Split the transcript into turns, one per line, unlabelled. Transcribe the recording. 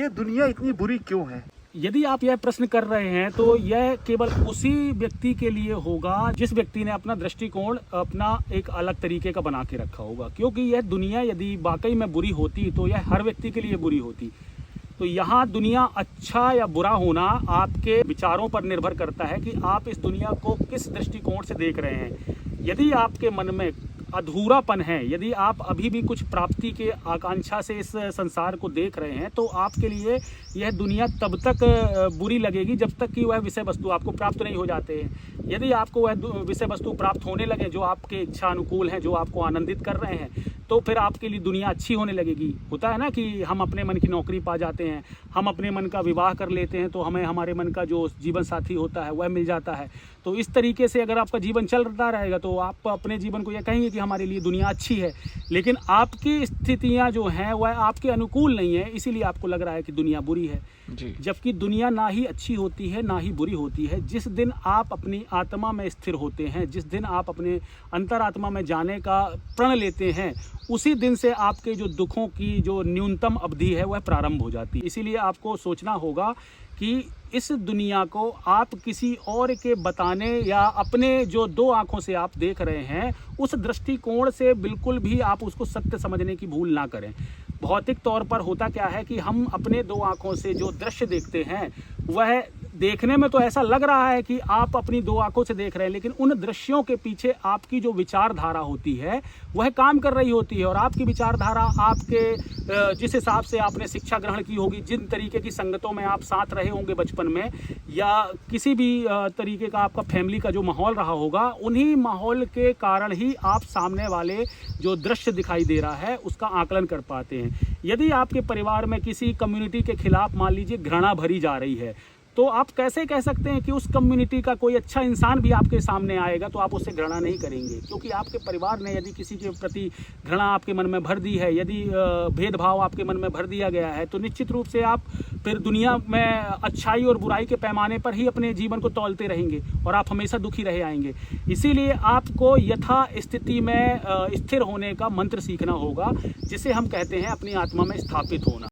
ये दुनिया इतनी बुरी क्यों है?
यदि आप यह प्रश्न कर रहे हैं तो यह केवल उसी व्यक्ति के लिए होगा जिस व्यक्ति ने अपना दृष्टिकोण अपना एक अलग तरीके का बना के रखा होगा, क्योंकि यह दुनिया यदि वाकई में बुरी होती तो यह हर व्यक्ति के लिए बुरी होती। तो यहाँ दुनिया अच्छा या बुरा होना आपके विचारों पर निर्भर करता है कि आप इस दुनिया को किस दृष्टिकोण से देख रहे हैं। यदि आपके मन में अधूरापन है, यदि आप अभी भी कुछ प्राप्ति के आकांक्षा से इस संसार को देख रहे हैं, तो आपके लिए यह दुनिया तब तक बुरी लगेगी जब तक कि वह विषय वस्तु आपको प्राप्त नहीं हो जाते हैं। यदि आपको वह विषय वस्तु प्राप्त होने लगे जो आपके इच्छा अनुकूल हैं, जो आपको आनंदित कर रहे हैं, तो फिर आपके लिए दुनिया अच्छी होने लगेगी। होता है ना कि हम अपने मन की नौकरी पा जाते हैं, हम अपने मन का विवाह कर लेते हैं, तो हमें हमारे मन का जो जीवन साथी होता है वह मिल जाता है। तो इस तरीके से अगर आपका जीवन चलता रहेगा तो आप अपने जीवन को यह कहेंगे कि हमारे लिए दुनिया अच्छी है, लेकिन आपकी स्थितियां जो हैं वह आपके अनुकूल नहीं है, इसीलिए आपको लग रहा है कि दुनिया बुरी है जी। जबकि दुनिया ना ही अच्छी होती है ना ही बुरी होती है। जिस दिन आप अपनी आत्मा में स्थिर होते हैं, जिस दिन आप अपने अंतरात्मा में जाने का प्रण लेते हैं, उसी दिन से आपके जो दुखों की जो न्यूनतम अवधि है वह प्रारंभ हो जाती है। इसीलिए आपको सोचना होगा कि इस दुनिया को आप किसी और के बताने या अपने जो दो आंखों से आप देख रहे हैं उस दृष्टिकोण से बिल्कुल भी आप उसको सत्य समझने की भूल ना करें। भौतिक तौर पर होता क्या है कि हम अपने दो आंखों से जो दृश्य देखते हैं वह देखने में तो ऐसा लग रहा है कि आप अपनी दो आंखों से देख रहे हैं, लेकिन उन दृश्यों के पीछे आपकी जो विचारधारा होती है वह काम कर रही होती है। और आपकी विचारधारा आपके जिस हिसाब से आपने शिक्षा ग्रहण की होगी, जिन तरीके की संगतों में आप साथ रहे होंगे बचपन में, या किसी भी तरीके का आपका फैमिली का जो माहौल रहा होगा, उन्हीं माहौल के कारण ही आप सामने वाले जो दृश्य दिखाई दे रहा है उसका आकलन कर पाते हैं। यदि आपके परिवार में किसी कम्युनिटी के खिलाफ मान लीजिए घृणा भरी जा रही है, तो आप कैसे कह सकते हैं कि उस कम्युनिटी का कोई अच्छा इंसान भी आपके सामने आएगा तो आप उससे घृणा नहीं करेंगे? क्योंकि आपके परिवार ने यदि किसी के प्रति घृणा आपके मन में भर दी है, यदि भेदभाव आपके मन में भर दिया गया है, तो निश्चित रूप से आप फिर दुनिया में अच्छाई और बुराई के पैमाने पर ही अपने जीवन को तौलते रहेंगे और आप हमेशा दुखी रहे आएंगे। इसीलिए आपको यथा स्थिति में स्थिर होने का मंत्र सीखना होगा, जिसे हम कहते हैं अपनी आत्मा में स्थापित होना।